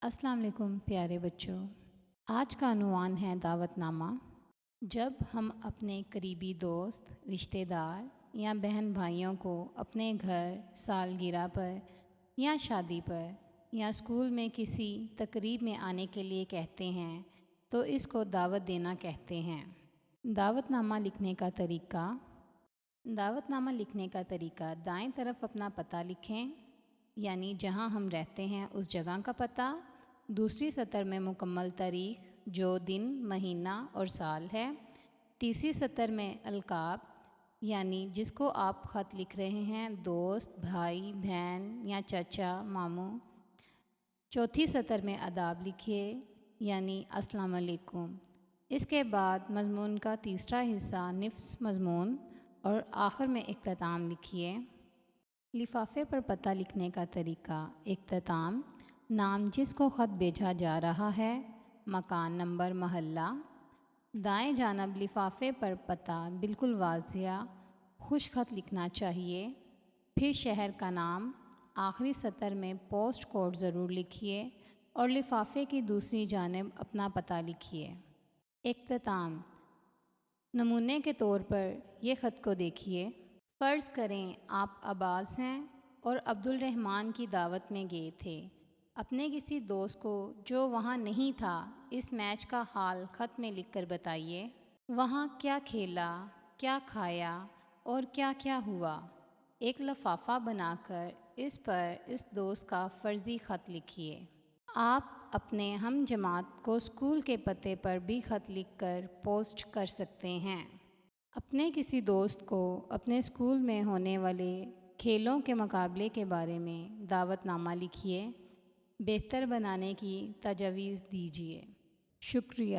السلام علیکم پیارے بچوں، آج کا عنوان ہے دعوت نامہ۔ جب ہم اپنے قریبی دوست، رشتہ دار یا بہن بھائیوں کو اپنے گھر سالگرہ پر یا شادی پر یا اسکول میں کسی تقریب میں آنے کے لیے کہتے ہیں تو اس کو دعوت دینا کہتے ہیں۔ دعوت نامہ لکھنے کا طریقہ۔ دعوت نامہ لکھنے کا طریقہ: دائیں طرف اپنا پتہ لکھیں، یعنی جہاں ہم رہتے ہیں اس جگہ کا پتہ۔ دوسری سطر میں مکمل تاریخ، جو دن، مہینہ اور سال ہے۔ تیسری سطر میں القاب، یعنی جس کو آپ خط لکھ رہے ہیں، دوست، بھائی، بہن یا چچا، ماموں۔ چوتھی سطر میں آداب لکھیے، یعنی السلام علیکم۔ اس کے بعد مضمون کا تیسرا حصہ نصف مضمون اور آخر میں اختتام لکھیے۔ لفافے پر پتہ لکھنے کا طریقہ: اختتام: نام جس کو خط بھیجا جا رہا ہے، مکان، نمبر، محلہ۔ دائیں جانب لفافے پر پتہ بالکل واضح خوش خط لکھنا چاہیے۔ پھر شہر کا نام۔ آخری سطر میں پوسٹ کوڈ ضرور لکھیے اور لفافے کی دوسری جانب اپنا پتہ لکھیے۔ اختتام: نمونے کے طور پر یہ خط کو دیکھیے۔ فرض کریں آپ عباس ہیں اور عبدالرحمن کی دعوت میں گئے تھے۔ اپنے کسی دوست کو جو وہاں نہیں تھا اس میچ کا حال خط میں لکھ کر بتائیے۔ وہاں کیا کھیلا، کیا کھایا اور کیا کیا ہوا۔ ایک لفافہ بنا کر اس پر اس دوست کا فرضی خط لکھیے۔ آپ اپنے ہم جماعت کو اسکول کے پتے پر بھی خط لکھ کر پوسٹ کر سکتے ہیں۔ اپنے کسی دوست کو اپنے اسکول میں ہونے والے کھیلوں کے مقابلے کے بارے میں دعوت نامہ لکھیے۔ بہتر بنانے کی تجاویز دیجیے۔ شکریہ۔